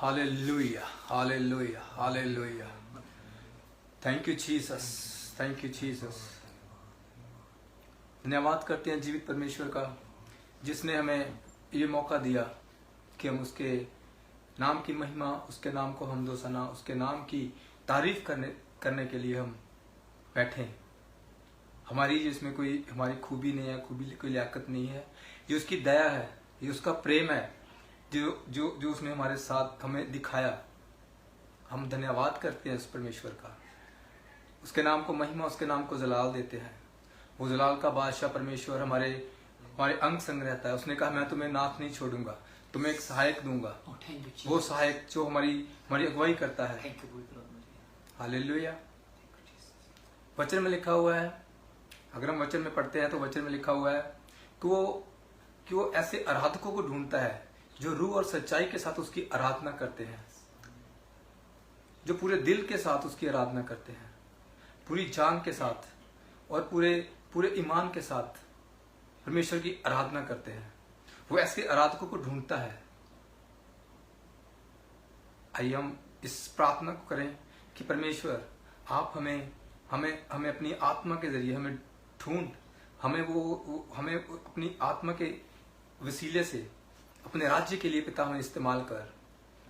Hallelujah, hallelujah, hallelujah. Thank you Jesus, thank you Jesus. धन्यवाद करते हैं जीवित परमेश्वर का, जिसने हमें ये मौका दिया कि हम उसके नाम की महिमा, उसके नाम को हमदो सना, उसके नाम की तारीफ करने के लिए हम बैठे हैं। हमारी जिसमें कोई हमारी खूबी नहीं है, खूबी कोई लियाकत नहीं है, ये उसकी दया है, ये उसका प्रेम है जो जो जो उसने हमारे साथ हमें दिखाया। हम धन्यवाद करते हैं उस परमेश्वर का, उसके नाम को महिमा, उसके नाम को जलाल देते हैं। वो जलाल का बादशाह परमेश्वर हमारे अंग संग रहता है। उसने कहा मैं तुम्हें नाथ नहीं छोड़ूंगा, तुम्हें एक सहायक दूंगा। वो सहायक जो हमारी अगुवाई करता है। हालेलुया। वचन में लिखा हुआ है, अगर हम वचन में पढ़ते हैं तो वचन में लिखा हुआ है कि वो ऐसे आराधकों को ढूंढता है जो रूह और सच्चाई के साथ उसकी आराधना करते हैं, जो पूरे दिल के साथ उसकी आराधना करते हैं, पूरी जान के साथ और पूरे ईमान के साथ परमेश्वर की आराधना करते हैं। वो ऐसे आराधकों को ढूंढता है। आइए हम इस प्रार्थना को करें कि परमेश्वर आप हमें अपनी आत्मा के जरिए हमें ढूंढ, हमें अपनी आत्मा के वसीले से अपने राज्य के लिए पिता हमें इस्तेमाल कर,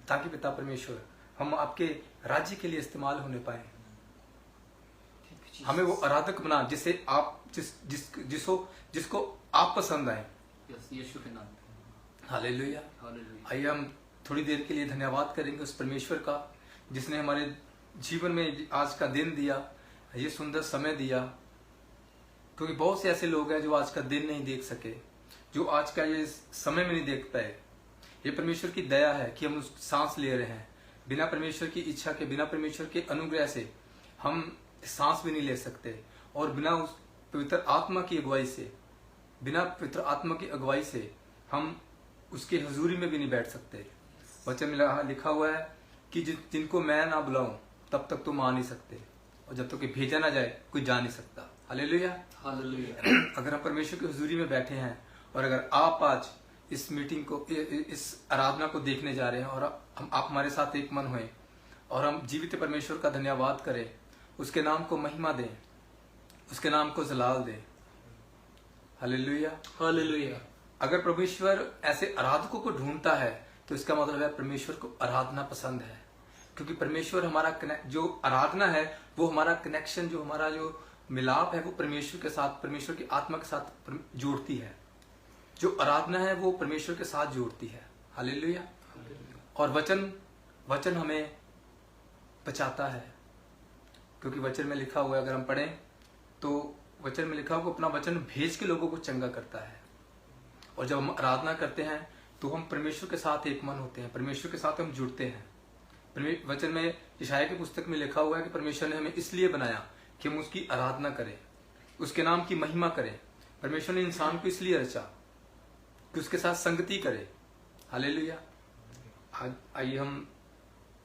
ताकि पिता परमेश्वर हम आपके राज्य के लिए इस्तेमाल होने पाए। हमें वो आराधक बना जिसे आप जिसको आप पसंद आए। यीशु के नाम। हालेलुया। आइए हम थोड़ी देर के लिए धन्यवाद करेंगे उस परमेश्वर का, जिसने हमारे जीवन में आज का दिन दिया, ये सुंदर समय दिया। क्योंकि बहुत से ऐसे लोग हैं जो आज का दिन नहीं देख सके, जो आज का ये समय में नहीं देख पाए। ये परमेश्वर की दया है कि हम उस सांस ले रहे हैं। बिना परमेश्वर की इच्छा के, बिना परमेश्वर के अनुग्रह से हम सांस भी नहीं ले सकते, और बिना उस पवित्र आत्मा की अगुवाई से, बिना पवित्र आत्मा की अगुवाई से हम उसके हजूरी में भी नहीं बैठ सकते। वचन में लिखा हुआ है कि जिनको मैं ना बुलाऊं तब तक तुम आ नहीं सकते, और जब तक भेजा ना जाए कोई जा नहीं सकता। Hallelujah, hallelujah. अगर हम परमेश्वर की हजूरी में बैठे हैं, और अगर आप आज इस मीटिंग को, इस आराधना को देखने जा रहे हैं, और आप हमारे साथ एक मन हुए, और हम जीवित परमेश्वर का धन्यवाद करें, उसके नाम को महिमा दें, उसके नाम को जलाल दें। Hallelujah, hallelujah. अगर परमेश्वर ऐसे आराधकों को ढूंढता है तो इसका मतलब है परमेश्वर को आराधना पसंद है। क्योंकि परमेश्वर हमारा जो आराधना है वो हमारा कनेक्शन, जो हमारा जो मिलाप है वो परमेश्वर के साथ, परमेश्वर की आत्मा के साथ जोड़ती है। जो आराधना है वो परमेश्वर के साथ जोड़ती है। हालेलुया। और वचन हमें बचाता है, क्योंकि वचन में लिखा हुआ है, अगर हम पढ़ें तो वचन में लिखा हुआ अपना वचन भेज के लोगों को चंगा करता है। और जब हम आराधना करते हैं तो हम परमेश्वर के साथ एक मन होते हैं, परमेश्वर के साथ हम जुड़ते हैं। वचन में यशायाह की पुस्तक में लिखा हुआ है कि परमेश्वर ने हमें इसलिए बनाया कि हम उसकी आराधना करें, उसके नाम की महिमा करें। परमेश्वर ने इंसान को इसलिए रचा कि उसके साथ संगति करे। हालेलुया। आइए हम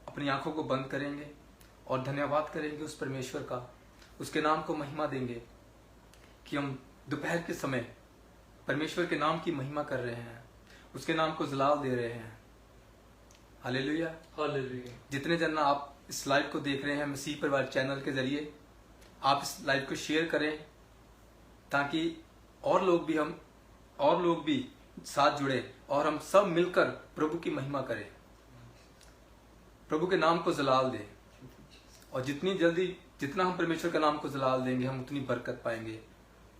अपनी आंखों को बंद करेंगे और धन्यवाद करेंगे उस परमेश्वर का, उसके नाम को महिमा देंगे कि हम दोपहर के समय परमेश्वर के नाम की महिमा कर रहे हैं, उसके नाम को जलाल दे रहे हैं। Hallelujah, hallelujah. जितने जन आप इस लाइव को देख रहे हैं मसीह परिवार चैनल के जरिए, आप इस लाइव को शेयर करें, ताकि और लोग भी साथ जुड़े और हम सब मिलकर प्रभु की महिमा करें, प्रभु के नाम को जलाल दें। और जितना हम परमेश्वर का नाम को जलाल देंगे, हम उतनी बरकत पाएंगे,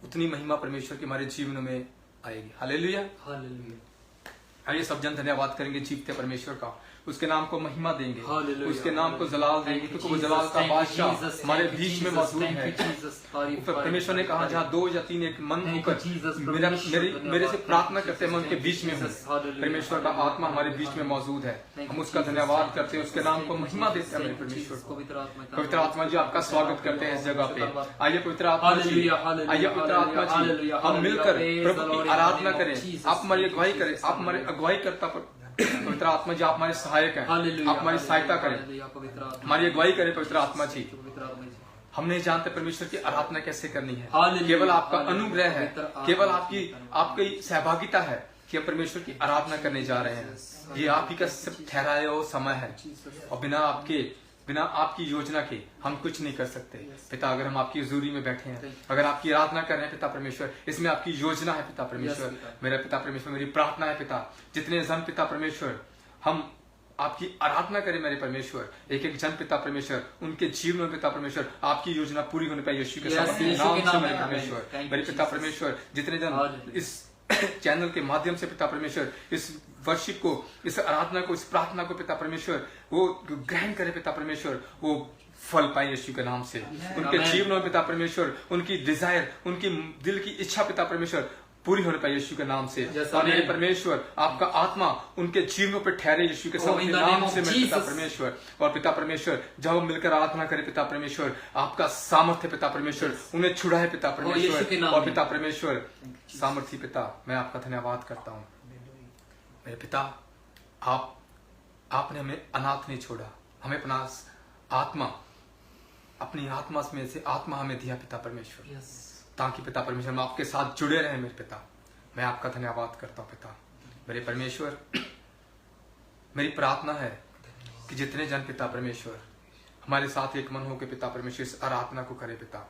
उतनी महिमा परमेश्वर की हमारे जीवन में आएगी। Hallelujah, hallelujah. आइए सब जन धन्यवाद करेंगे जीवते परमेश्वर का, उसके नाम को महिमा देंगे, हालेलुया, उसके नाम को जलाल देंगे, क्योंकि वो जलाल का बादशाह हमारे बीच में मौजूद है। परमेश्वर ने कहा जहाँ 2 या 3 एक मन होकर मेरे से प्रार्थना करते हैं, मैं उनके बीच में हूँ। परमेश्वर का आत्मा हमारे बीच में मौजूद है, हम उसका धन्यवाद करते हैं, उसके नाम को महिमा देते हैं मेरे परमेश्वर को। पवित्र आत्मा जी आपका स्वागत करते हैं इस जगह पे। आइए पवित्र आत्मा जी, आइए पवित्र आत्मा जी, हम मिलकर प्रभु की आराधना करें। आप हमारी अगुवाई करें, आप हमारे अगुवाई करता पवित्र आत्मा जी, आप हमारे सहायक हैं, आप हमारी सहायता करें, हमारी अगुवाई करें पवित्र आत्मा जी। हम नहीं जानते परमेश्वर की आराधना कैसे करनी है, केवल आपका अनुग्रह है, केवल आपकी सहभागिता है कि हम परमेश्वर की आराधना करने जा रहे हैं। ये आप ही का सिर्फ ठहराया हुआ समय है और बिना आपकी योजना के हम कुछ नहीं कर सकते। पिता, अगर हम आपकी हजूरी में बैठे हैं, अगर आपकी आराधना कर रहे हैं पिता परमेश्वर, इसमें आपकी योजना है पिता परमेश्वर। मेरा पिता परमेश्वर, मेरी प्रार्थना है पिता, जितने जन पिता परमेश्वर हम आपकी आराधना करें मेरे परमेश्वर, एक एक जन पिता परमेश्वर, उनके जीवन में पिता परमेश्वर आपकी योजना पूरी होने पाए यीशु के सामर्थ्य नाम से मेरे परमेश्वर। मेरे पिता परमेश्वर, जितने जन इस चैनल के माध्यम से पिता परमेश्वर इस वर्शिप को, इस आराधना को, इस प्रार्थना को पिता परमेश्वर वो ग्रहण करे पिता परमेश्वर, वो फल पाए यीशु के नाम से। उनके जीवन में पिता परमेश्वर उनकी डिजायर, उनकी दिल की इच्छा पिता परमेश्वर पूरी होने पाए यीशु के नाम से। और मेरे परमेश्वर, आपका आत्मा उनके जीवनों पर ठहरे यीशु के सामर्थ्य नाम से मेरे पिता परमेश्वर। और पिता परमेश्वर, जब हम मिलकर आराधना करें पिता परमेश्वर, आपका सामर्थ्य पिता परमेश्वर उन्हें छुड़ाए पिता परमेश्वर। और पिता परमेश्वर सामर्थ्य पिता, मैं आपका धन्यवाद करता हूँ मेरे पिता। आपने हमें अनाथ नहीं छोड़ा, हमें अपना आत्मा, अपनी आत्मा में से आत्मा हमें दिया पिता परमेश्वर, ताकि पिता परमेश्वर हम आपके साथ जुड़े रहें मेरे पिता। मैं आपका धन्यवाद करता हूँ पिता। मेरे परमेश्वर, मेरी प्रार्थना है कि जितने जन पिता परमेश्वर हमारे साथ एक मन होकर पिता परमेश्वर इस आराधना को करे पिता,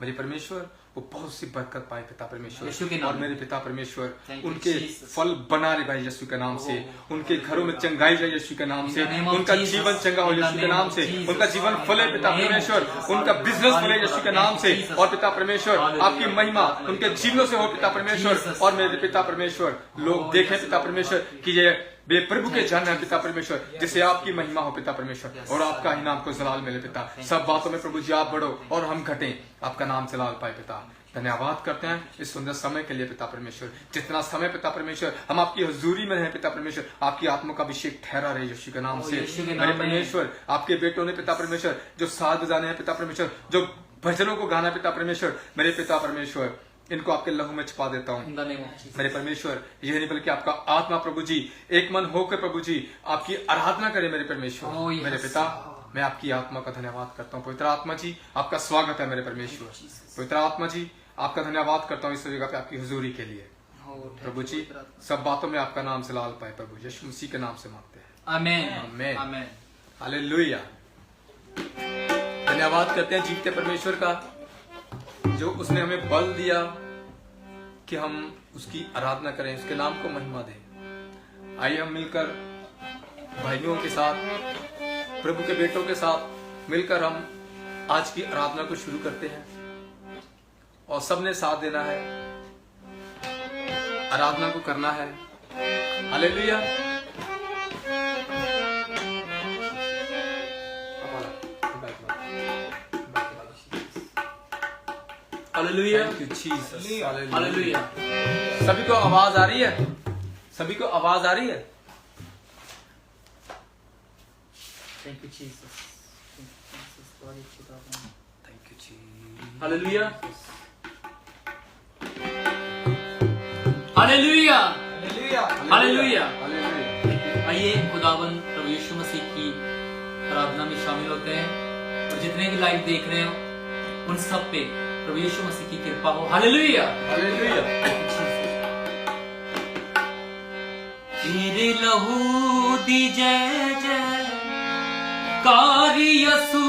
मेरे परमेश्वर वो बहुत सी बरकत पाए पिता परमेश्वर। और मेरे पिता परमेश्वर उनके फल बना रहे भाई यीशु के नाम से, उनके घरों में चंगाई जाए यीशु के नाम से, उनका जीवन चंगा हो यीशु के नाम से, उनका जीवन फले पिता परमेश्वर, उनका बिजनेस फले यीशु के नाम से। और पिता परमेश्वर, आपकी महिमा उनके जीवनों से हो पिता परमेश्वर। और मेरे पिता परमेश्वर, लोग देखें पिता परमेश्वर कि ये वे प्रभु के जन है पिता परमेश्वर, जिसे आपकी महिमा हो पिता परमेश्वर, और आपका ही नाम को जलाल मिले पिता। सब बातों में प्रभु जी आप बढ़ो और हम घटें, आपका नाम जलाल पाए पिता। धन्यवाद करते हैं इस सुंदर समय के लिए पिता परमेश्वर। जितना समय पिता परमेश्वर हम आपकी हजूरी में हैं पिता परमेश्वर, आपकी आत्मा का अभिषेक ठहरा रहे यीशु के नाम से। मेरे परमेश्वर, आपके बेटों ने पिता परमेश्वर जो साथ बजाने हैं पिता परमेश्वर, जो भजनों को गाना पिता परमेश्वर, मेरे पिता परमेश्वर इनको आपके लहू में छुपा देता हूँ मेरे परमेश्वर। यह नहीं बल्कि आपका आत्मा प्रभु जी एक मन होकर प्रभु जी आपकी आराधना करे मेरे परमेश्वर। मेरे पिता, मैं आपकी आत्मा का धन्यवाद करता हूँ। पवित्र आत्मा जी, आपका स्वागत है मेरे परमेश्वर। पवित्र आत्मा जी, आपका धन्यवाद करता हूँ इस जगह पे आपकी हुजूरी के लिए प्रभु जी। सब बातों में आपका नाम जलाल पाए प्रभु, यीशु मसीह के नाम से मांगते हैं, आमीन आमीन हालेलुया। धन्यवाद करते हैं जीवते परमेश्वर का, जो उसने हमें बल दिया कि हम उसकी आराधना करें, उसके नाम को महिमा दें। आइए हम मिलकर भाइयों के साथ, प्रभु के बेटों के साथ मिलकर हम आज की आराधना को शुरू करते हैं और सबने साथ देना है, आराधना को करना है। Hallelujah. Hallelujah, thank you Jesus, hallelujah. सभी को आवाज आ रही है? सभी को आवाज आ रही है? Thank you Jesus, thank you Jesus, hallelujah, hallelujah, hallelujah. आइए खुदावन प्रभु यीशु मसीह की आराधना में शामिल होते हैं, और जितने भी लाइव देख रहे हो उन सब पे प्रभु यीशु मसीह की कृपा हो। Hallelujah, hallelujah. तेरे लहू दी जय जय कारी यसू,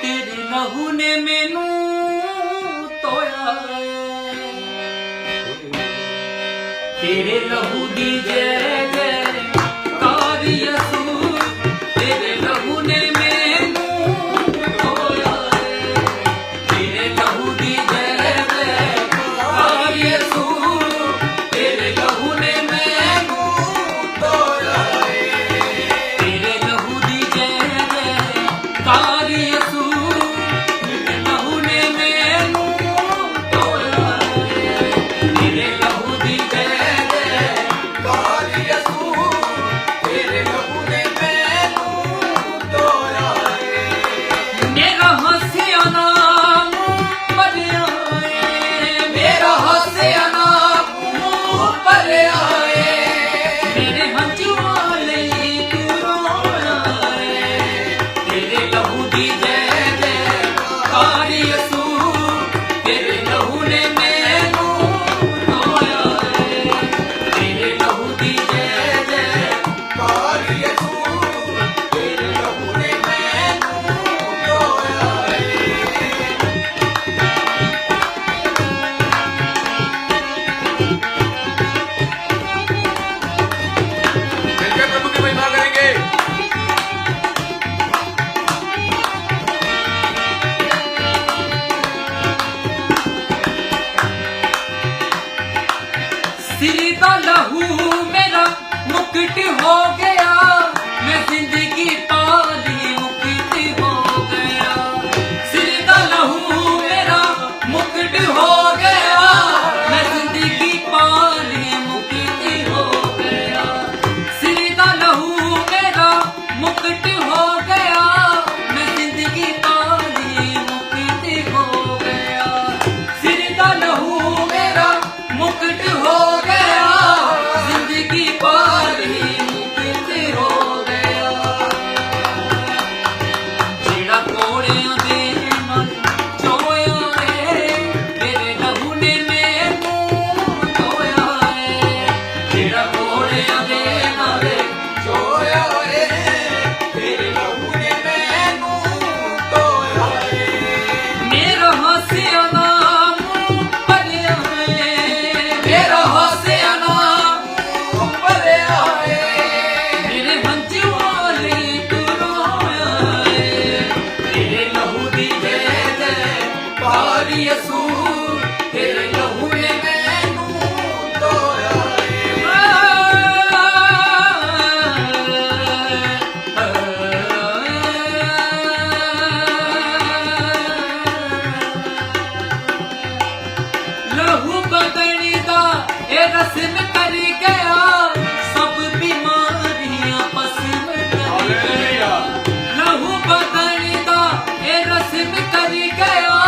तेरे लहू ने मैनू तोया रे, तेरे लहू दी जय जय कारी यसू, तेरे लहू ने मैनू तोया रे, तेरे लहू दी जय जय कारी यसू, तेरे लहू ने मैनू तोया रे, तेरे लहू दी जय जय कारी यसू, तेरे लहू ने मैनू तोया रे, तेरे लहू दी जय जय कारी लहू मेरा मुकुट हो गया, मैं जिंदगी पाली मुकुट हो गया। सिर दा लहू मेरा मुकुट हो गया, मैं जिंदगी पाली मुकुट हो गया। सिर दा लहू मेरा मुकुट हो गया, मैं जिंदगी पाली मुकुट हो गया। सिर दा लहू मेरा मुकुट हो गया, जिंदगी पाली मुकुट हो गया। जेड़ा कोड़ियां दे नाल चोया है, मेरे लहू ने मैनू धोया है। जेड़ा कोड़ियां दे नाल चोया है, तेरे लहू ने मैनू धोया है। मेरा हासिया नाम भरिया है, मेरा हासिया नाम भरिया है। मेरे हंझू वाले तू रोया है। तेरे लहू दी जय जयकार यसू, तेरे लहू ने मैनू धोया है। लहू बदनी दा ए रस्म कर गया, सब बीमारियां पस्म कर गया। लहू बदनी दा ए रस्म कर गया,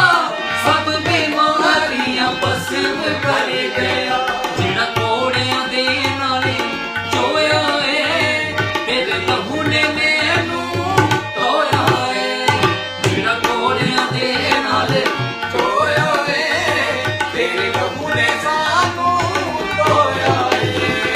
सब बीमारियां पस्म कर गया। जेड़ा कोड़ियां दे नाले चोया है, तेरे लहू ने मैनू धोया है। जेड़ा कोड़ियां दे नाले चोया है, तेरे लहू ने सानू धोया है।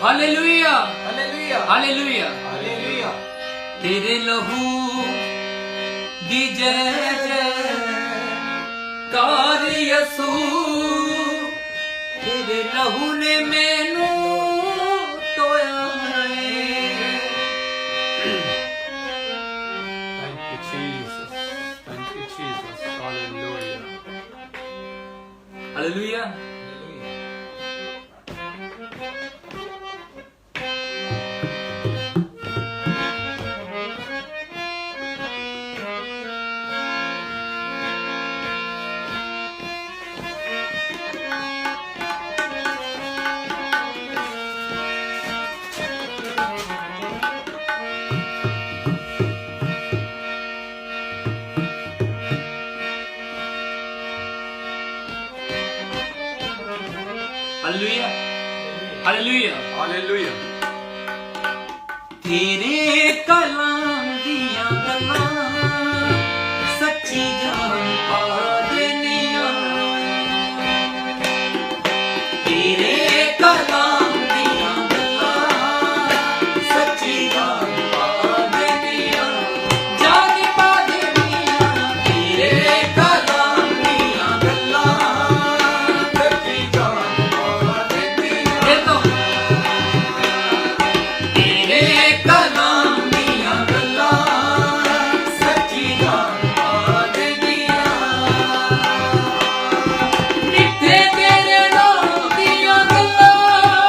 Hallelujah hallelujah hallelujah hallelujah. तेरे लहू दी जय जय कार यसू, तेरे लहू ने मैनू धोया है। Thank you, Jesus. Thank you, Jesus. Hallelujah. Hallelujah. Hallelujah hallelujah Hallelujah. तेरे कलाम दियां गल्लां सच्ची जान पा देनियां, तेरे कलाम दियां गल्लां सच्ची जान पा देनियां, जान पा देनियां, तेरे कलाम दियां गल्लां सच्ची जान पा देनियां। दे दो। तेरे कलाम दियां गल्लां सच्ची जान पा देनियां, मिੱਠੇ तेरे नाम दियां गल्लां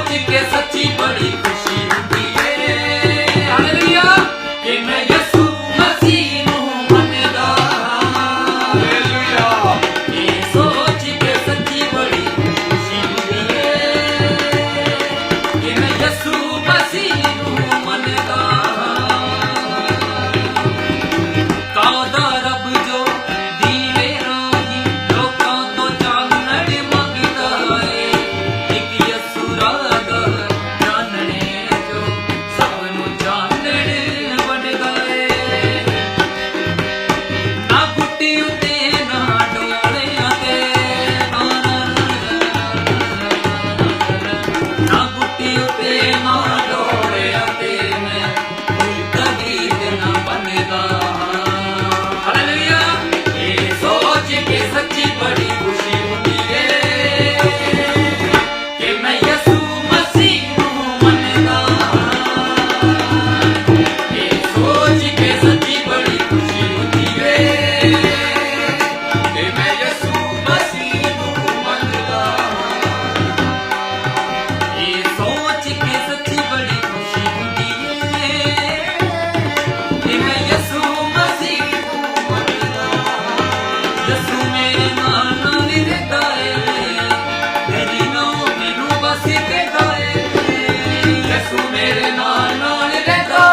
सोच के सच्ची बड़ी खुशी होती है। हालेलुया कि मैं यसु मसीह नूं मनदा। हालेलुया ये सोच के सच्ची बड़ी खुशी होती है कि मैं यसु मसीह नूं मनदा। कादा रब जो दीवे राही लोकां तो चानण मंगदा है। एक यसु राधा चानणे जो सब नूं चानण वंडदा है। ना बुट्टी उते ना डोलियां ते ना बुट्टी उते ना डोलियां ते मैं कदी ना बनदा। हालेलुया ये सोच के सच्ची बड़ी खुशी होती है कि मैं यसु मसीह नूं मनदा। ये सोच के सच्ची बड़ी खुशी होती है कि मैं यसु मसीह नूं मनदा। ये सोच के सच्ची बड़ी खुशी होती है कि मैं यसु मसीह नूं मनदा। यसु मेरे नाल नाल रहंदा है, तेरी नाम मैनूं बस कहदा है। यसु मेरे नाल नाल रहंदा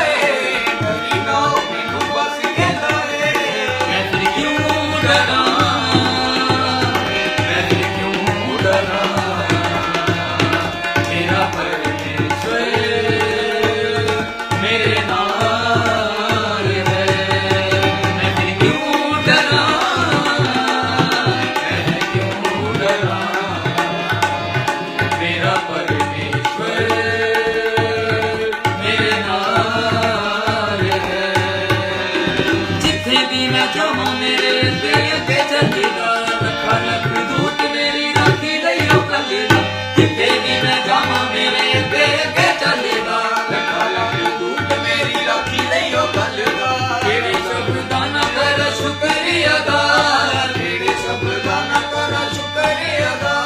है, तेरी नाम मैनूं बस कहदा है। मैं फिर क्यों डरां, मैं फिर क्यों डरां। मेरा परमेश्वर मेरे नाल है। मैं फिर क्यों डरां, मैं फिर क्यों डरां। मेरा परमेश्वर मेरे नाल है। जिथे भी मैं जावां मेरे अगे अगे चलेगा। लखा लख दूत मेरी राखी लईओ कलेगा। जिथे भी मैं जावां मेरे अगे अगे चलेगा। लखा लख दूत मेरी राखी लईओ कलेगा। तेरे शब्दां ना कर शुक्रिया दा, तेरे शब्दां ना कर शुक्रिया दा।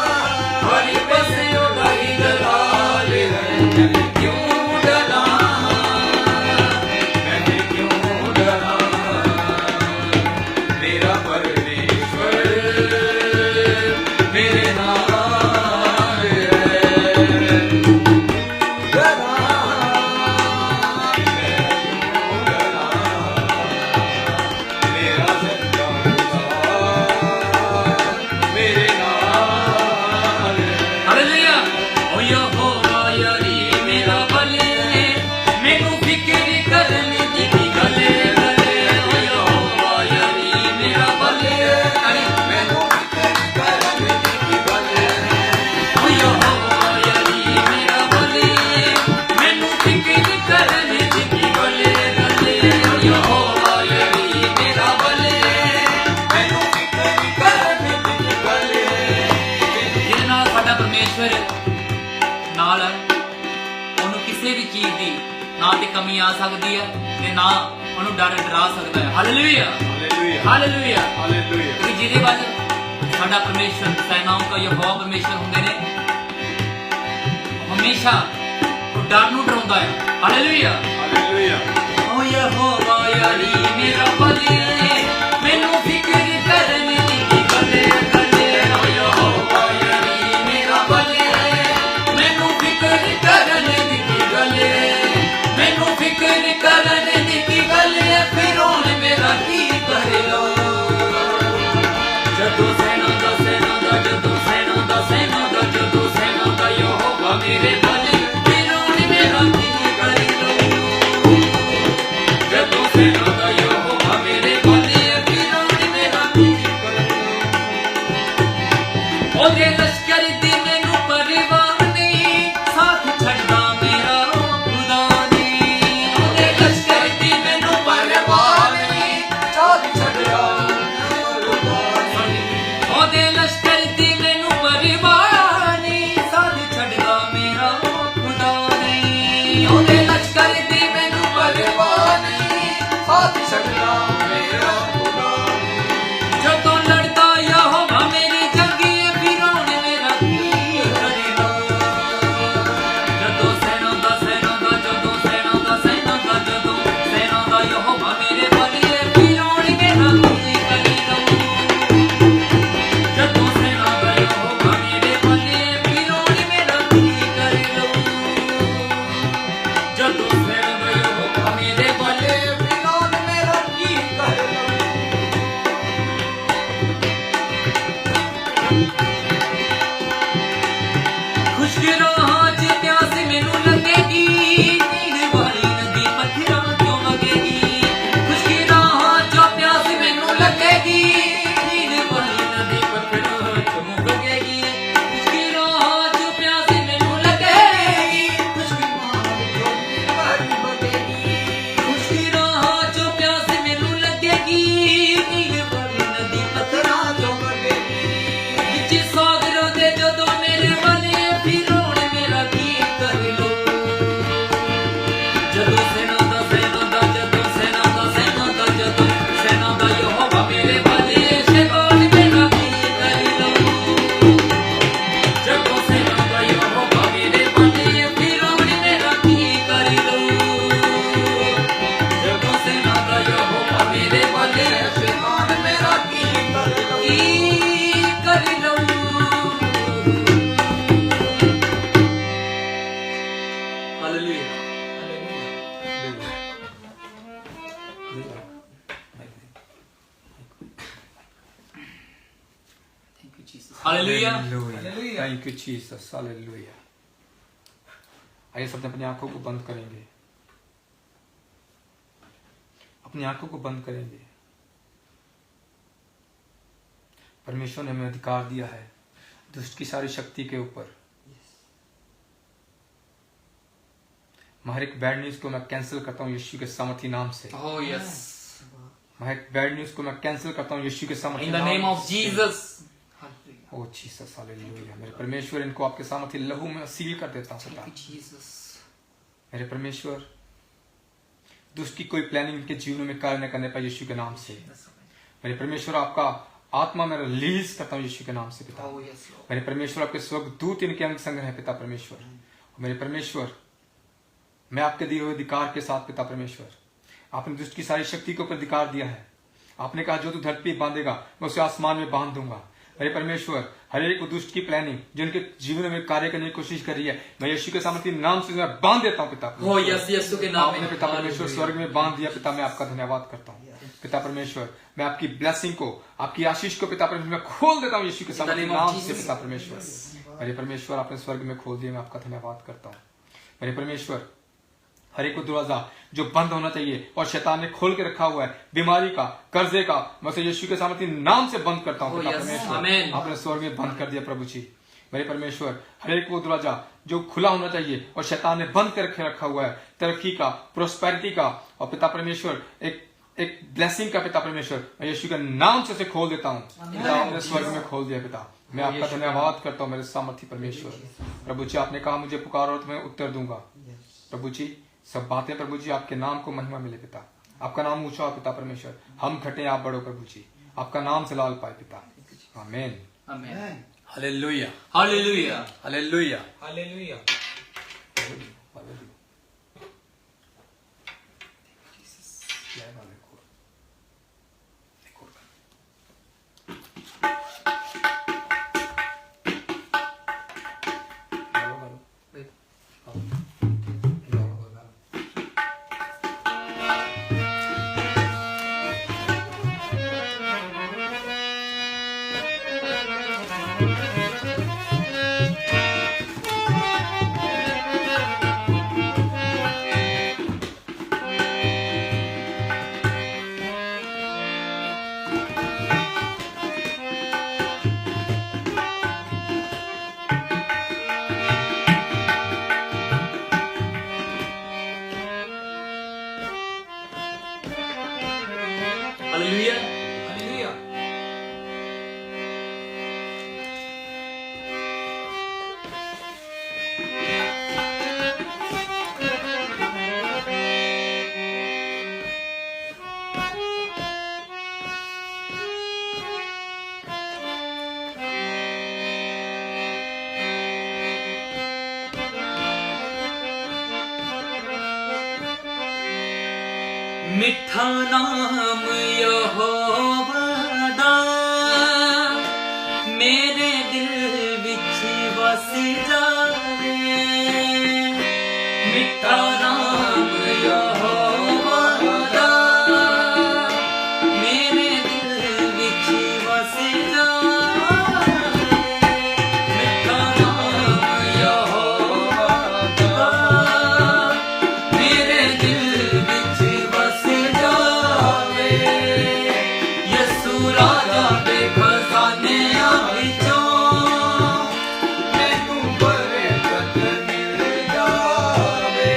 हरि बसे ओदा ही जलाल है। मैं क्यों डरां, मैं क्यों डरां। मेरा परमेश्वर मेरे नाल है। डरां मैं क्यों डरां। मेरा सच्चा खुदा मेरे नाल है। हालेलुया ओ यहोवा यारी मेरा बले। मैनूं फिक्र करन दी की गल गले। ओ यहोवा यारी मेरा बले। मैनूं फिक्र करन दी की गल। ओ यहोवा यारी मेरा बले। मैनूं फिक्र करन दी की गल गले। ओ यहोवा यारी मेरा बले। मैनूं फिक्र करन दी की गल। ਜਿਹਦੇ ਨਾਲ ਸਾਡਾ ਪਰਮੇਸ਼ਵਰ ਨਾਲ ਹੈ, ਉਹਨੂੰ ਕਿਸੇ ਵੀ ਚੀਜ਼ ਦੀ ਨਾ ਤੇ ਕਮੀ ਆ ਸਕਦੀ ਹੈ ਤੇ ਨਾ ਉਹਨੂੰ ਡਰਾ ਸਕਦਾ ਹੈ। ਹਾਲੇਲੂਇਆ हालेलुया ਹਾਲੇਲੂया हालेलुया ਕਿਉਂਕਿ ਜਿਹਦੇ ਵੱਲ ਸਾਡਾ ਪਰਮੇਸ਼ਵਰ ਸੈਨਾओं का यहोवा ਪਰਮੇਸ਼ਵਰ ਹੁੰਦੇ ਨੇ, ਉਹ ਹਮੇਸ਼ਾ ਉਹ ਡਰ ਨੂੰ ਡਰਾਉਂਦਾ ਹੈ। ਹਾਲੇਲੂਇਆ हालेलुया ਓ ਯਹੋਵਾ ਯਾਰੀ ਮੇਰਾ ਬਲੀ। ਮੈਨੂੰ ਫਿਕਰ ਕਰਨ ਦੀ ਕੀ ਗੱਲ ਓ ਯਹੋਵਾ ਯਾਰੀ ਮੇਰਾ ਬਲੀ। ਮੈਨੂੰ ਫਿਕਰ ਕਰਨ ਦੀ ਕੀ ਗੱਲ। ਮੈਨੂੰ ਫਿਕਰ ਕਰਨ ਦੀ ਕੀ ਗੱਲ। ਫਿਰ ਹੁਣ ਮੇਰਾ ਕੀ ਕਰੇਗਾ। ਜਦੋਂ ਸੈਨਾ ਦਾ ਜਦੋਂ ਸੈਨਾ ਦਾ ਜਦੋਂ ਸੈਨਾ ਦਾ ਯਹੋਵਾ ਮੇਰੇ ਬਲੀ। ਫਿਰ ਹੁਣ ਮੇਰਾ ਕੀ ਕਰੇਗਾ। ਜਦੋਂ ਸੈਨਾ ਦਾ ਯਹੋਵਾ ਮੇਰੇ ਬਲੀ। ਫਿਰ ਹੁਣ ਮੇਰਾ ਕੀ ਕਰੇਗਾ। ਉਹਦੇ ਲਸ਼ਕਰ ਦੀ ਮੈਨੂੰ ਪਰਵਾਹ ਨਹੀਂ, ਸਾਥ ਛੱਡਦਾ ਮੇਰਾ ਖੁਦਾ ਨਹੀਂ। ਉਹਦੇ ਲਸ਼ਕਰ ਦੀ ਮੈਨੂੰ ਪਰਵਾਹ ਨਹੀਂ, ਸਾਥ ਛੱਡਦਾ ਉਹਦੇ ਲਸ਼ਕਰ ਦੀ ਮੈਨੂੰ ਪਰਵਾਹ ਨਹੀਂ, ਸਾਥ ਛੱਡਦਾ ਮੇਰਾ ਖੁਦਾ ਨਹੀਂ। ਉਹਦੇ ਲਸ਼ਕਰ ਦੀ ਮੈਨੂੰ ਪਰਵਾਹ ਨਹੀਂ, ਸਾਥ ਛੱਡਦਾ ਮੇਰਾ ਖੁਦਾ ਨਹੀਂ। ਜਦੋਂ ਲੜਦਾ ਯਹੋਵਾ ਮੇਰੀ ਜੰਗੀ। ਫਿਰ ਹੁਣ ਮੇਰਾ ਕੀ ਕਰੇਗਾ। Hallelujah thank you Jesus hallelujah thank you Jesus hallelujah. आइए सब अपनी आंखों को बंद करेंगे, अपनी आंखों को बंद करेंगे। परमेश्वर ने हमें अधिकार दिया है दुष्ट की सारी शक्ति के ऊपर। मैं हर एक बैड न्यूज को मैं कैंसिल करता हूँ यीशु के सामर्थी नाम से। ओह यस मैं एक बैड न्यूज को मैं कैंसिल करता हूँ यीशु के सामर्थी in the name of Jesus oh Jesus hallelujah. मेरे परमेश्वर इनको आपके सामर्थी लहू में सील कर देता हूँ पिता। जीसस मेरे परमेश्वर दुष्ट की कोई प्लानिंग इनके जीवन में कार्य न करने पाए यीशु के नाम से। मेरे परमेश्वर आपका आत्मा मैं रिलीज करता हूँ यीशु के नाम से पिता। ओह यस मेरे परमेश्वर आपके स्वर्गदूत इनके अंग संग है पिता परमेश्वर। मेरे परमेश्वर मैं आपके दिए हुए अधिकार के साथ पिता परमेश्वर, आपने दुष्ट की सारी शक्ति के ऊपर अधिकार दिया है। आपने कहा जो तू धरती पे बांधेगा मैं उसे आसमान में बांध दूंगा। मेरे परमेश्वर हर एक दुष्ट की प्लानिंग जो इनके जीवन में कार्य करने की कोशिश कर रही है मैं यीशु के सामर्थी नाम से मैं बांध देता हूँ पिता। ओह यस यीशु के नाम आपने में पिता परमेश्वर स्वर्ग में बांध दिया पिता। मैं आपका धन्यवाद करता हूँ पिता परमेश्वर। मैं आपकी ब्लेसिंग को आपकी आशीष को पिता परमेश्वर मैं खोल देता हूँ यीशु के सामर्थी नाम से पिता परमेश्वर। मेरे परमेश्वर आपने स्वर्ग में खोल दिया, मैं आपका धन्यवाद करता हूँ। मेरे परमेश्वर हर एक दरवाजा जो बंद होना चाहिए और शैतान ने खोल के रखा हुआ है बीमारी का कर्जे का मैं उसे यीशु के सामर्थी नाम से बंद करता हूँ पिता परमेश्वर। आपने स्वर्ग में बंद कर दिया प्रभु जी। मेरे परमेश्वर हर एक वो दरवाजा जो खुला होना चाहिए और शैतान ने बंद करके रखा हुआ है तरक्की का प्रोस्पेरिटी का और पिता परमेश्वर एक ब्लेसिंग का पिता परमेश्वर मैं यीशु के नाम से उसे खोल देता हूँ पिता। आपने स्वर्ग में खोल दिया पिता। मैं आपका धन्यवाद करता हूँ मेरे सामर्थी परमेश्वर। प्रभु जी आपने कहा मुझे पुकारो और तुम्हें उत्तर दूंगा। प्रभु जी सब बातें प्रभु जी आपके नाम को महिमा मिले पिता। आपका नाम ऊंचा हो पिता परमेश्वर। हम घटे आप बढ़ो प्रभु जी। आपका नाम से लाल पाए पिता। आमीन आमीन hallelujah hallelujah hallelujah hallelujah. Hallelujah hallelujah. मिठा नाम यहोवा दा मेरे दिल विच वस जावे। मिठा नाम यहोवा दा मेरे दिल विच वस जावे। मिठा नाम यहोवा दा मेरे दिल विच वस जावे। यसू राजा दे खजानियां विचों मैनू बरकत मिल जावे।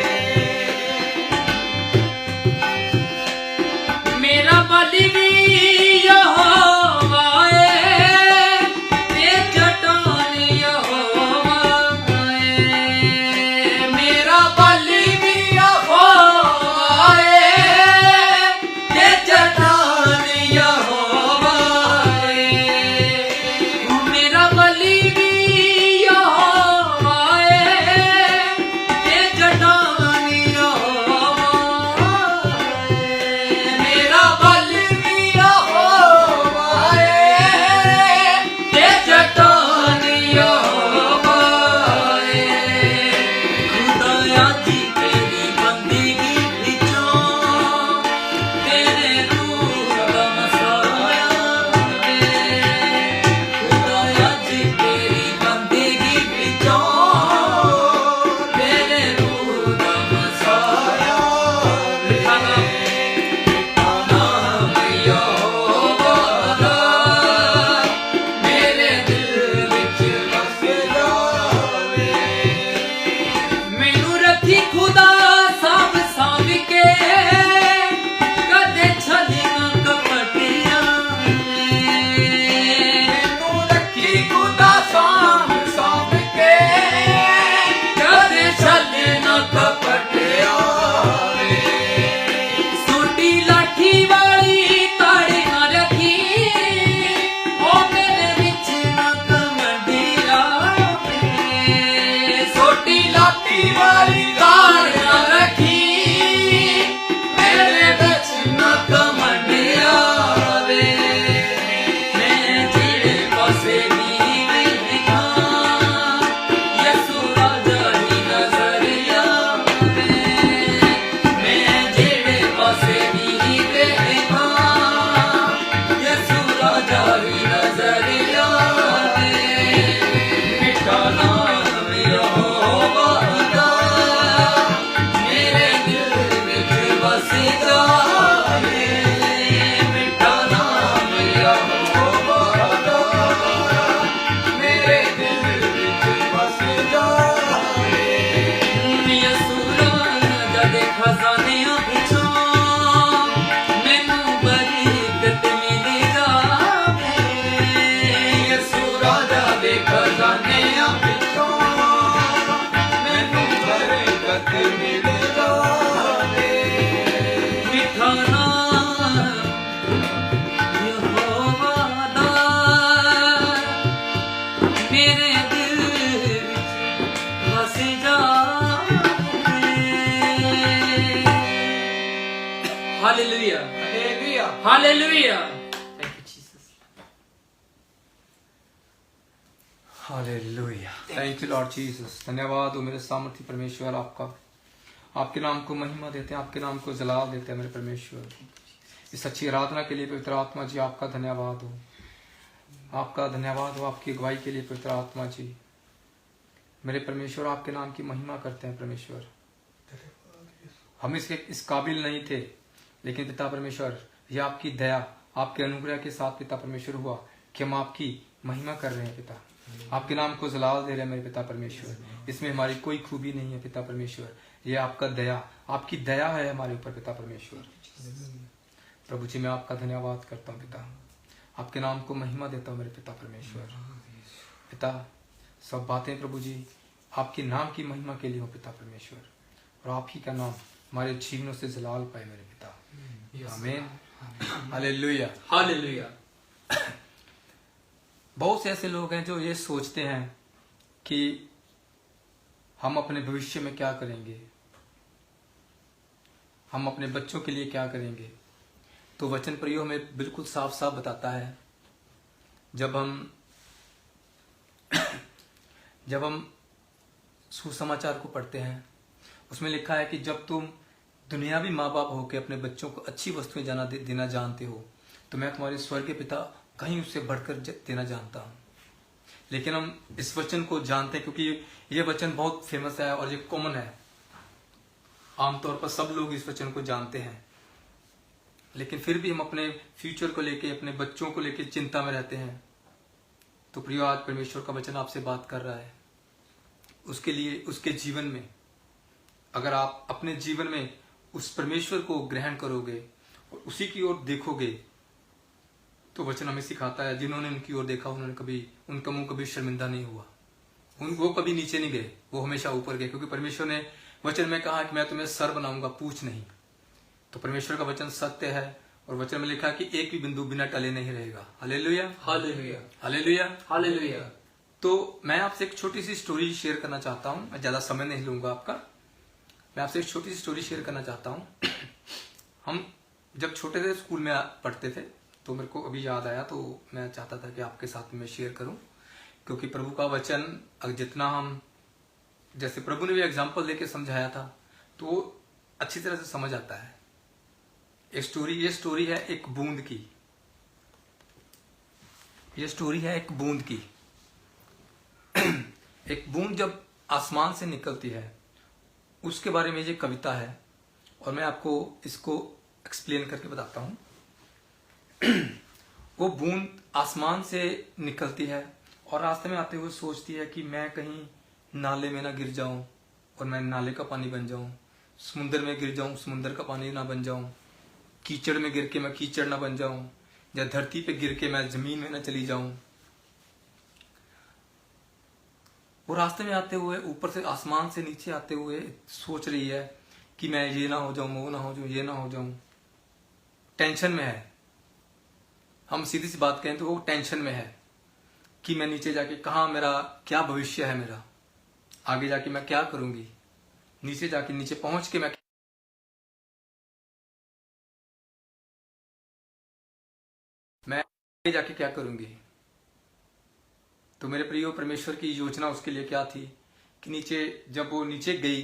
छल न कपट आवे सोटी लाठी वाली ताड़ी न रखी ओ मेरे विच न घमंड आवे सोटी लाठी वाली ताड़ी न रखी मेरे विच न घमंड आवे मैं जेड़े पासे दी देखा यसु राजा ही नजर आवे मैं जेड़े पासे दी देखा यसु राजा ही नजर आवे मिठा नाम यहोवा दा मेरे दिल विच वस जावे मिठा नाम यहोवा दा मेरे दिल विच वस जावे यसु राजा दे खजानियां विचों मैनू बरकत मिल जावे यसु राजा दे खजानियां विचों मैनू बरकत मिल जावे मिठा नाम यहोवा दा मेरे दिल विच वस जावे hallelujah hallelujah hallelujah thank you Jesus hallelujah thank you Lord Jesus. धन्यवाद हो मेरे सामर्थी परमेश्वर आपका। आपके नाम को महिमा देते हैं, आपके नाम को जलाल देते हैं मेरे परमेश्वर। इस अच्छी आराधना के लिए पवित्र आत्मा जी आपका धन्यवाद हो, आपका धन्यवाद हो आपकी अगुवाई के लिए पवित्र आत्मा जी। मेरे परमेश्वर आपके नाम की महिमा करते हैं परमेश्वर। हम इस काबिल नहीं थे, लेकिन पिता परमेश्वर यह आपकी दया आपके अनुग्रह के साथ पिता परमेश्वर हुआ कि हम आपकी महिमा कर रहे हैं पिता, आपके नाम को जलाल दे रहे हैं मेरे पिता परमेश्वर। इसमें हमारी कोई खूबी नहीं है पिता परमेश्वर, यह आपका दया, आपकी दया है हमारे ऊपर पिता परमेश्वर। प्रभु जी मैं आपका धन्यवाद करता हूँ पिता, आपके नाम को महिमा देता हूँ मेरे पिता परमेश्वर। पिता सब बातें प्रभु जी आपके नाम की महिमा के लिए हो पिता परमेश्वर, और आप ही का नाम हमारे जीवनों से जलाल पाए मेरे पिता। आमीन हालेलुया हालेलुया बहुत से ऐसे लोग हैं जो ये सोचते हैं कि हम अपने भविष्य में क्या करेंगे, हम अपने बच्चों के लिए क्या करेंगे। तो वचन प्रयोग में बिल्कुल साफ साफ बताता है, जब हम सुसमाचार को पढ़ते हैं उसमें लिखा है कि जब तुम दुनियावी माँ बाप होकर अपने बच्चों को अच्छी वस्तुएं देना जानते हो, तो मैं तुम्हारे स्वर्गीय पिता कहीं उससे बढ़कर देना जानता हूँ। लेकिन हम इस वचन को जानते हैं क्योंकि ये वचन बहुत फेमस है और ये कॉमन है, आमतौर पर सब लोग इस वचन को जानते हैं, लेकिन फिर भी हम अपने फ्यूचर को लेके, अपने बच्चों को लेके चिंता में रहते हैं। तो प्रियो आज परमेश्वर का वचन आपसे बात कर रहा है, उसके लिए उसके जीवन में अगर आप अपने जीवन में उस परमेश्वर को ग्रहण करोगे और उसी की ओर देखोगे, तो वचन हमें सिखाता है जिन्होंने उनकी ओर देखा उन्होंने कभी, उनका मुंह कभी शर्मिंदा नहीं हुआ, वो कभी नीचे नहीं गए, वो हमेशा ऊपर गए, क्योंकि परमेश्वर ने वचन में कहा कि मैं तुम्हें सर बनाऊंगा पूछ नहीं। तो परमेश्वर का वचन सत्य है और वचन में लिखा है कि एक भी बिंदु बिना टले नहीं रहेगा। Hallelujah hallelujah hallelujah hallelujah. तो मैं आपसे एक छोटी सी स्टोरी शेयर करना चाहता हूँ, मैं ज्यादा समय नहीं लूंगा आपका। मैं आपसे एक छोटी सी स्टोरी शेयर करना चाहता हूँ। हम जब छोटे थे स्कूल में पढ़ते थे, तो मेरे को अभी याद आया, तो मैं चाहता था कि आपके साथ में शेयर करूं, क्योंकि प्रभु का वचन जितना हम, जैसे प्रभु ने भी एग्जाम्पल देके समझाया था, तो वो अच्छी तरह से समझ आता है। ये स्टोरी है एक बूंद की, ये स्टोरी है एक बूंद की। एक बूंद जब आसमान से निकलती है उसके बारे में ये कविता है, और मैं आपको इसको एक्सप्लेन करके बताता हूं। वो बूंद आसमान से निकलती है और रास्ते में आते हुए सोचती है कि मैं कहीं नाले में ना गिर जाऊं और मैं नाले का पानी बन जाऊं, समुद्र में गिर जाऊं समुद्र का पानी ना बन जाऊं, कीचड़ में गिर के मैं कीचड़ ना बन जाऊं, या धरती पे गिर के मैं जमीन में ना चली जाऊं। वो रास्ते में आते हुए ऊपर से आसमान से नीचे आते हुए सोच रही है कि मैं ये ना हो जाऊं, वो ना हो जाऊं, ये ना हो जाऊं, टेंशन में है। हम सीधी सी बात कहें तो वो टेंशन में है कि मैं नीचे जाके कहाँ, मेरा क्या भविष्य है, मेरा आगे जाके मैं क्या करूंगी, नीचे पहुंच के मैं आगे जाके क्या करूंगी। तो मेरे प्रियो, परमेश्वर की योजना उसके लिए क्या थी कि जब वो नीचे गई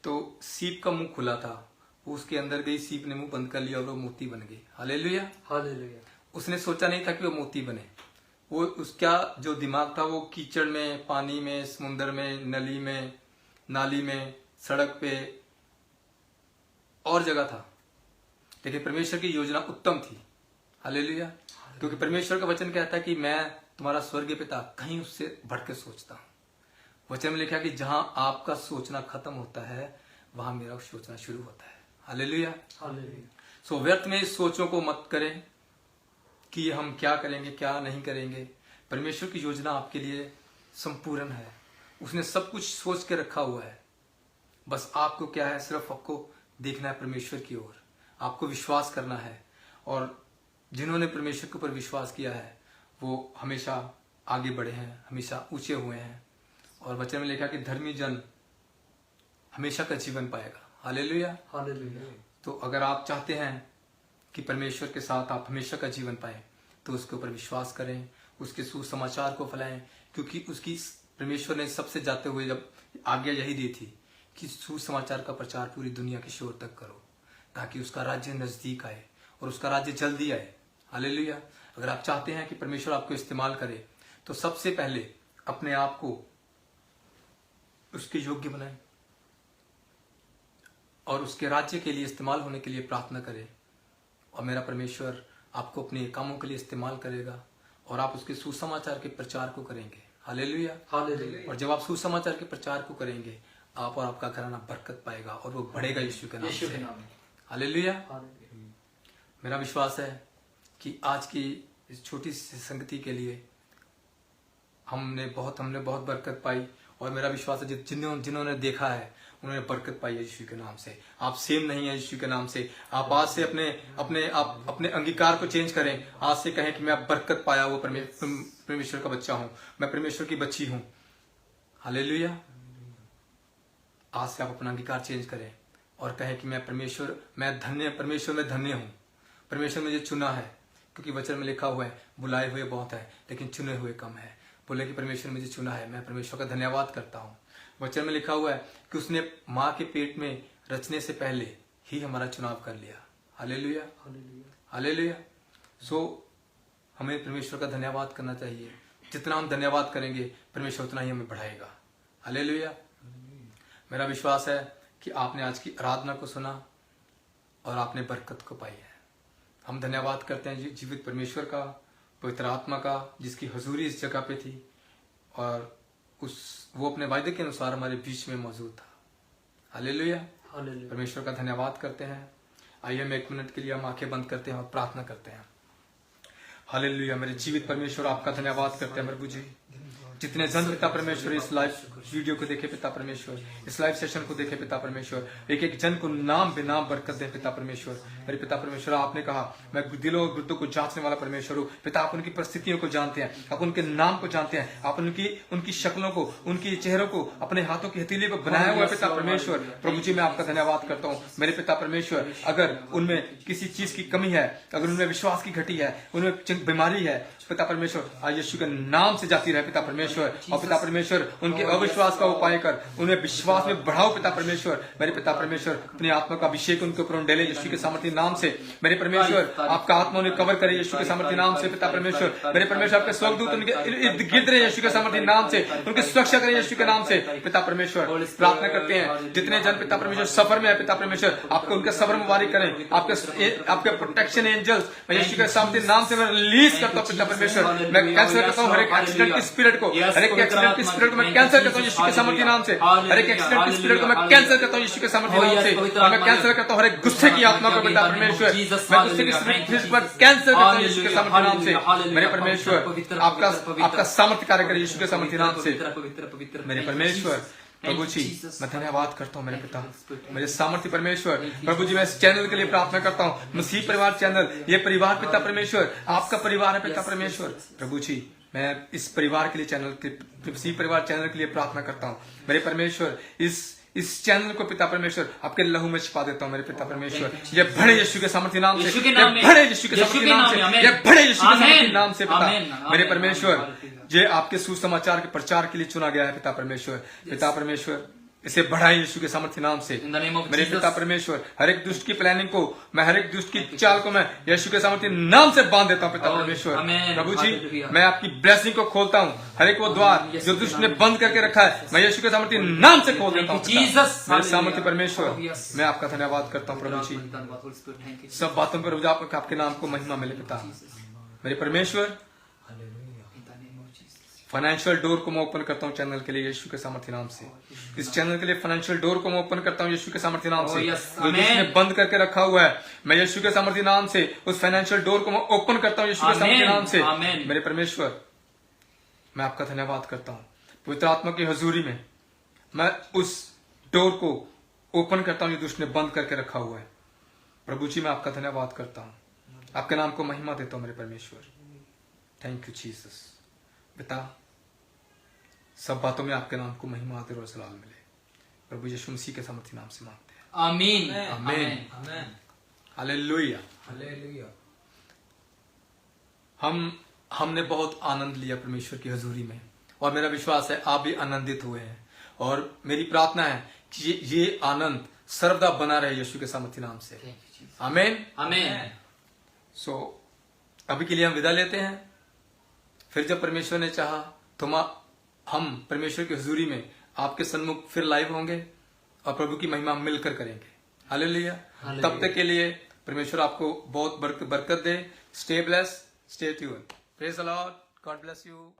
तो सीप का मुंह खुला था, वो उसके अंदर गई, सीप ने मुंह बंद कर लिया और वो मोती बन गई। Hallelujah, hallelujah. उसने सोचा नहीं था कि वो मोती बने। वो उसका जो दिमाग था वो कीचड़ में, पानी में, समुंदर में, नली में, नाली में, सड़क पे और जगह था। लेकिन परमेश्वर की योजना उत्तम थी। हालेलुया, क्योंकि परमेश्वर का वचन कहता है कि मैं तुम्हारा स्वर्गीय पिता कहीं उससे बढ़ के सोचता हूं। वचन में लिखा कि जहां आपका सोचना खत्म होता है वहां मेरा सोचना शुरू होता है। हालेलुया, सो व्यर्थ में इस सोचों को मत करें कि हम क्या करेंगे, क्या नहीं करेंगे। परमेश्वर की योजना आपके लिए संपूर्ण है। उसने सब कुछ सोच के रखा हुआ है। बस आपको क्या है, सिर्फ आपको देखना है परमेश्वर की ओर, आपको विश्वास करना है। और जिन्होंने परमेश्वर के ऊपर विश्वास किया है वो हमेशा आगे बढ़े हैं, हमेशा ऊंचे हुए हैं। और वचन में लिखा कि धर्मी जन हमेशा का जीवन पाएगा। Hallelujah, hallelujah. तो अगर आप चाहते हैं कि परमेश्वर के साथ आप हमेशा का जीवन पाएं तो उसके ऊपर विश्वास करें, उसके सुसमाचार को फैलाएं, क्योंकि उसकी परमेश्वर ने सबसे जाते हुए जब आज्ञा यही दी थी कि सुसमाचार का प्रचार पूरी दुनिया के शोर तक करो, ताकि उसका राज्य नजदीक आए और उसका राज्य जल्दी आए। हालेलुया, अगर आप चाहते हैं कि परमेश्वर आपको इस्तेमाल करे तो सबसे पहले अपने आप को उसके योग्य बनाएं और उसके राज्य के लिए इस्तेमाल होने के लिए प्रार्थना करें। और मेरा परमेश्वर आपको अपने कामों के लिए इस्तेमाल करेगा और आप उसके सुसमाचार के प्रचार को करेंगे। Hallelujah, hallelujah. और जब आप सुसमाचार के प्रचार को करेंगे आप और आपका घराना बरकत पाएगा और वो बढ़ेगा यीशु के नाम से। हालेलुया, मेरा विश्वास है कि आज की इस छोटी सी संगति के लिए हमने बहुत बरकत पाई। और मेरा विश्वास है जिन्होंने देखा है उन्होंने बरकत पाई है यीशु के नाम से। आप सेम नहीं है यीशु के नाम से। आप आज से अपने अंगीकार को चेंज करें। आज से कहें कि मैं बरकत पाया हुआ परमेश्वर का बच्चा हूं, मैं परमेश्वर की बच्ची हूं। हालेलुया, आज से आप अपना अंगीकार चेंज करें और कहें कि परमेश्वर में धन्य हूं। परमेश्वर मुझे चुना है, क्योंकि वचन में लिखा हुआ है बुलाए हुए बहुत है लेकिन चुने हुए कम है। बोले कि परमेश्वर मुझे चुना है, मैं परमेश्वर का धन्यवाद करता हूँ। वचन में लिखा हुआ है कि उसने माँ के पेट में रचने से पहले ही हमारा चुनाव कर लिया। Hallelujah, hallelujah. सो हमें परमेश्वर का धन्यवाद करना चाहिए। जितना हम धन्यवाद करेंगे परमेश्वर उतना ही हमें बढ़ाएगा। हालेलुया, मेरा विश्वास है कि आपने आज की आराधना को सुना और आपने बरकत को पाई है। हम धन्यवाद करते हैं जीवित परमेश्वर का, पवित्र आत्मा का, जिसकी हजूरी इस जगह पे थी और वो अपने वायदे के अनुसार हमारे बीच में मौजूद था। हालेलुया, परमेश्वर का धन्यवाद करते हैं। आइए हम 1 मिनट के लिए हम आंखें बंद करते हैं और प्रार्थना करते हैं। हालेलुया, मेरे जीवित परमेश्वर आपका धन्यवाद करते हैं प्रभु जी। जितने जन पिता परमेश्वर इस लाइव वीडियो को देखे पिता परमेश्वर, इस लाइव सेशन को देखे पिता परमेश्वर, एक एक जन को नाम बेनाम बरकत दे पिता परमेश्वर। मेरे पिता परमेश्वर, आपने कहा मैं दिलों और गुर्दों को जांचने वाला परमेश्वर हूँ। पिता, आप उनकी परिस्थितियों को जानते हैं, आप उनके नाम को जानते हैं, आप उनकी शक्लों को, उनकी चेहरों को, अपने हाथों की हथेली को बनाया हुआ पिता परमेश्वर। प्रभु जी, मैं आपका धन्यवाद करता हूँ मेरे पिता परमेश्वर। अगर उनमें किसी चीज की कमी है, अगर उनमें विश्वास की घटी है, उनमें बीमारी है पिता परमेश्वर, आज यीशु के नाम से जाती रहे पिता परमेश्वर। और पिता परमेश्वर, उनके अविश्वास का उपाय कर उन्हें विश्वास में बढ़ाओ पिता परमेश्वर। मेरे पिता परमेश्वर, अपनी आत्मा का अभिषेक उनके ऊपर डाले यीशु के सामर्थ्य नाम से। मेरे परमेश्वर, आपका आत्मा उन्हें कवर करे यीशु के सामर्थ्य नाम से पिता परमेश्वर। मेरे परमेश्वर, आपके स्वर्गदूत उनके इर्द गिर्द रहे यीशु के सामर्थ्य नाम से, उनकी सुरक्षा करें यीशु के नाम से पिता परमेश्वर। प्रार्थना करते हैं जितने जन पिता परमेश्वर सफर में है पिता परमेश्वर, आपको उनके सफर मुबारक करें। आपके प्रोटेक्शन एंजल्स मैं यीशु के सामर्थ्य नाम से मैं रिलीज करता हूँ पिता परमेश्वर। मैं कैंसिल करता हूँ हर एक एक्सीडेंट की स्पिरिट को, Yes, हर एक पवित्र एक्सीडेंट की आत्मा स्पिरिट को मैं Thank कैंसिल you, करता हूँ यीशु के Jesus. सामर्थ्य नाम से। हर एक एक्सीडेंट की स्पिरिट को मैं Hallelujah. कैंसिल करता हूँ यीशु के सामर्थ्य Oh, नाम yes, से। पवित्र और मैं आत्मा कैंसिल करता हूँ हर एक गुस्से की आत्मा को पिता परमेश्वर। Jesus, मैं गुस्से की hallelujah. Thank you, स्पिरिट पर Jesus. कैंसिल करता हूँ यीशु के Hallelujah, सामर्थ्य नाम से। hallelujah, मेरे hallelujah. परमेश्वर पवित्र, आपका पवित्र, आपका सामर्थ्य कार्य करे यीशु के सामर्थ्य नाम से। पवित्र, पवित्र, पवित्र. मेरे Thank you, परमेश्वर Jesus. Prabhu Thank ji you, Jesus. मैं धन्यवाद करता हूँ मेरे Thank you, पिता, Holy Spirit. मेरे सामर्थ्य परमेश्वर। Thank you, प्रभु जी मैं इस चैनल के लिए प्रार्थना करता हूँ, मसीह परिवार चैनल, ये परिवार पिता परमेश्वर आपका परिवार है पिता Yes, परमेश्वर। yes, yes. प्रभु जी मैं इस परिवार के लिए चैनल के मसीह परिवार चैनल के लिए प्रार्थना करता हूँ मेरे परमेश्वर। इस चैनल को पिता परमेश्वर आपके लहू में छिपा देता हूँ मेरे पिता परमेश्वर। ये बड़े यीशु के सामर्थ्य नाम से, यीशु के नाम में, ये बड़े यीशु के यीशु सामर्थ्य के नाम नाम से, में, आमीन। ये बड़े यीशु के सामर्थ्य आमीन। नाम से पिता आमीन, मेरे आमीन, परमेश्वर। आमीन। ये आपके सुसमाचार के प्रचार के लिए चुना गया है पिता परमेश्वर। पिता परमेश्वर इसे बढ़ाए यीशु के सामर्थ्य नाम से। In the name of मेरे Jesus. पिता परमेश्वर हर एक दुष्ट की प्लानिंग को, मैं हर एक दुष्ट की चाल को मैं यीशु के सामर्थ्य नाम से बांध देता हूँ पिता Oh, परमेश्वर। amen. प्रभु जी Hallelujah. मैं आपकी ब्लेसिंग को खोलता हूँ, हर एक वो द्वार Yes, जो दुष्ट in ने the name बंद of करके Jesus. रखा है, मैं यीशु के सामर्थ्य नाम से खोल देता हूँ Thank you, पिता। Jesus. मेरे Hallelujah. सामर्थ्य Oh, परमेश्वर yes. मैं आपका धन्यवाद करता हूँ प्रभु जी। धन्यवाद, Holy Spirit. Thank you. सब बातों पर आपके नाम को महिमा मिले पिता। मेरे परमेश्वर In the name of Jesus. Financial door को मैं ओपन करता हूँ चैनल के लिए यीशु के सामर्थ्य नाम से। इस चैनल के लिए फाइनेंशियल डोर को मैं ओपन करता हूँ यीशु के सामर्थ्य नाम से। Oh, yes. जो जिसने Amen. बंद करके रखा हुआ है, मैं यीशु के सामर्थ्य नाम से उस फाइनेंशियल डोर को मैं ओपन करता हूँ यीशु के Amen. सामर्थ्य नाम से। Amen. मेरे परमेश्वर मैं आपका धन्यवाद करता हूँ। पवित्र आत्मा की हजूरी में मैं उस डोर को ओपन करता हूँ जो दुष्ट ने बंद करके रखा हुआ है। प्रभु जी मैं आपका धन्यवाद करता हूँ, आपके नाम को महिमा देता हूँ मेरे परमेश्वर। Thank you Jesus. पिता सब बातों में आपके नाम को महिमा आदर और जलाल मिले। प्रभु यीशु मसीह के सामर्थ्य नाम से मांगते हैं, आमीन। आमीन। Amen. हालेलुया। Hallelujah. हमने बहुत आनंद लिया परमेश्वर की हजूरी में, और मेरा विश्वास है आप भी आनंदित हुए हैं। और मेरी प्रार्थना है कि ये आनंद सर्वदा बना रहे यीशु के सामर्थ्य नाम से। Thank you, Jesus. आमीन। आमीन। सो अभी के लिए हम विदा लेते हैं, फिर जब परमेश्वर ने चाहा तो हम परमेश्वर की हुजूरी में आपके सन्मुख फिर लाइव होंगे और प्रभु की महिमा मिलकर करेंगे। हालेलुया। तब तक के लिए परमेश्वर आपको बहुत बरकत दे। Stay blessed, stay tuned. Praise the Lord, God bless you.